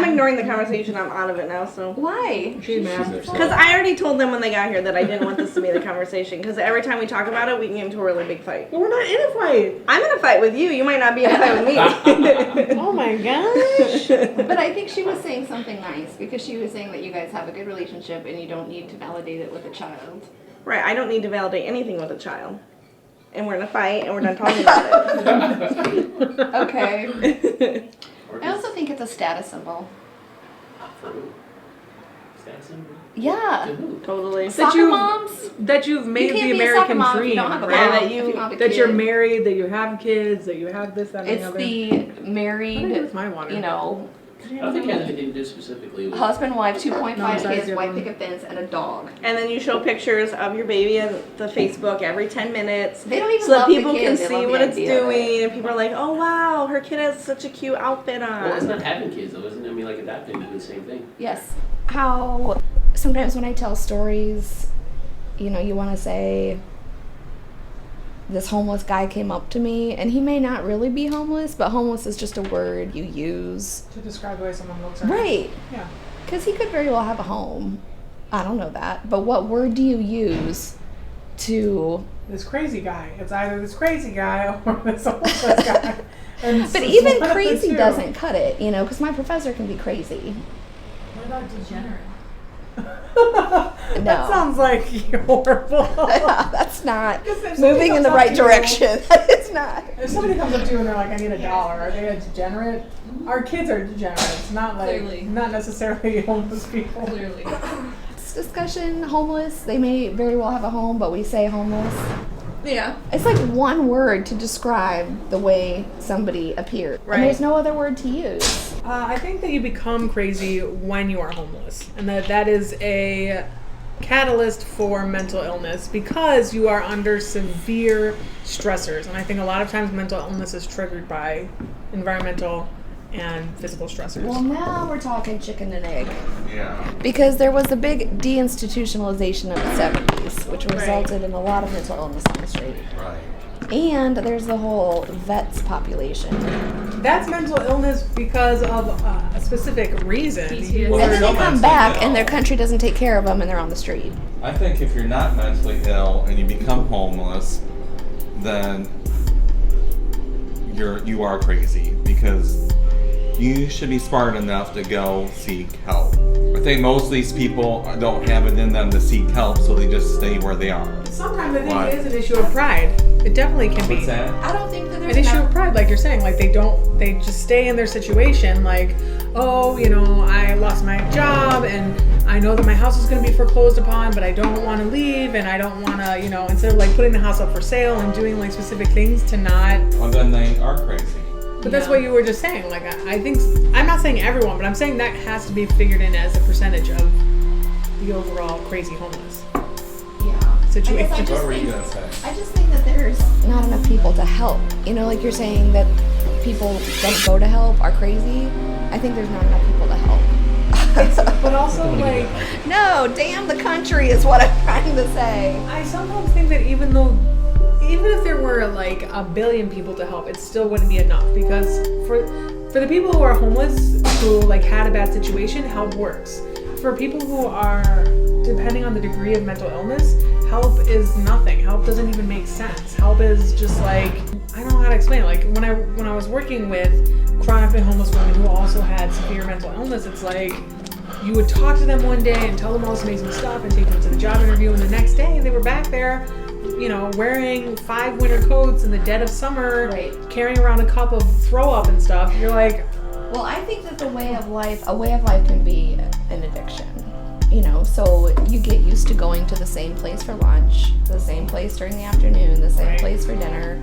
I'm ignoring the conversation. I'm out of it now, so. Why? She's Because I already told them when they got here that I didn't want this to be the conversation. Because every time we talk about it, we can get into a really big fight. Well, we're not in a fight. I'm in a fight with you. You might not be in a fight with me. Oh my gosh. But I think she was saying something nice because she was saying that you guys have a good relationship and you don't need to validate it with a child. Right, I don't need to validate anything with a child. And we're in a fight and we're done talking about it. Okay. I also think it's a status symbol. For who? Status symbol? Yeah. To who? Totally. Soccer moms. That you've You made can't the be a soccer American mom if you dream, don't have a right? mom, that if you- don't have a That you're kid. married, that you have kids, that you have this, that, and the It's other. the What do I do married, with my water? you know, I don't think it has anything to do specifically with. husband, wife, 2.5 No, besides kids, the white other picket fence, and a dog. And then you show pictures of your baby on the Facebook every 10 minutes. They don't even So that love people the can kid. They see love what the it's idea of it. doing. And people are like, oh wow, her kid has such a cute outfit on. Well, it's not having kids though, isn't it? I mean, like adopting would do the same thing. Yes. How sometimes when I tell stories, you know, you want to say, this homeless guy came up to me, and he may not really be homeless, but homeless is just a word you use. To describe the way someone looks. Right. Yeah. Because he could very well have a home. I don't know that. But what word do you use to... This crazy guy. It's either this crazy guy or this homeless guy. And But it's even one of the crazy two. doesn't cut it, you know, because my professor can be crazy. What about degenerate? That sounds like horrible. That's not If somebody moving in comes the up right to you- direction. That is not. If somebody comes up to you and they're like, I need $1, are they a degenerate? Our kids are degenerates, not like, Clearly. not necessarily homeless people. Clearly. This discussion, homeless, they may very well have a home, but we say homeless. Yeah. It's like one word to describe the way somebody appears. Right. And there's no other word to use. I think that you become crazy when you are homeless, and that is a catalyst for mental illness because you are under severe stressors. And I think a lot of times mental illness is triggered by environmental and physical stressors. Well, now we're talking chicken and egg. Yeah. Because there was a big deinstitutionalization of the 70s, which resulted in a lot of mental illness on the street. Right. And there's the whole vets population. That's mental illness because of a specific reason. PTSD. Well, And then there's they no come mentally back ill. and their country doesn't take care of them and they're on the street. I think if you're not mentally ill and you become homeless, then you are crazy because you should be smart enough to go seek help. I think most of these people don't have it in them to seek help, so they just stay where they are. Sometimes I think Why? it is an issue of pride. It definitely can be. What's that? I don't think that An issue of pride, like you're saying, like they just stay in their situation, like, oh, you know, I lost my job and I know that my house is going to be foreclosed upon, but I don't want to leave and I don't want to, you know, instead of like putting the house up for sale and doing like specific things to not. Well, then they are crazy. But that's what you were just saying. Like, I think, I'm not saying everyone, but I'm saying that has to be figured in as a percentage of the overall crazy homeless Yeah. situation. I guess What were you going to say? I just think that there's not enough people to help. You know, like you're saying that people don't go to help are crazy. I think there's not enough people to help. But also, like, No, damn the country is what I'm trying to say. I sometimes think that even if there were like 1 billion people to help, it still wouldn't be enough because for the people who are homeless who like had a bad situation, help works. For people who are depending on the degree of mental illness, help is nothing. Help doesn't even make sense. Help is just like, I don't know how to explain it. Like when I was working with chronically homeless women who also had severe mental illness, it's like you would talk to them one day and tell them all this amazing stuff and take them to the job interview, and the next day they were back there, you know, wearing 5 winter coats in the dead of summer, Right. carrying around a cup of throw up and stuff. You're like, Well, I think that a way of life can be an addiction. You know, so you get used to going to the same place for lunch, the same place during the afternoon, the same Right. place for dinner,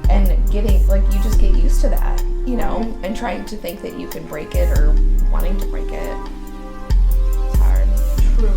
and getting, like, you just get used to that, you know, and trying to think that you can break it or wanting to break it. It's hard. true.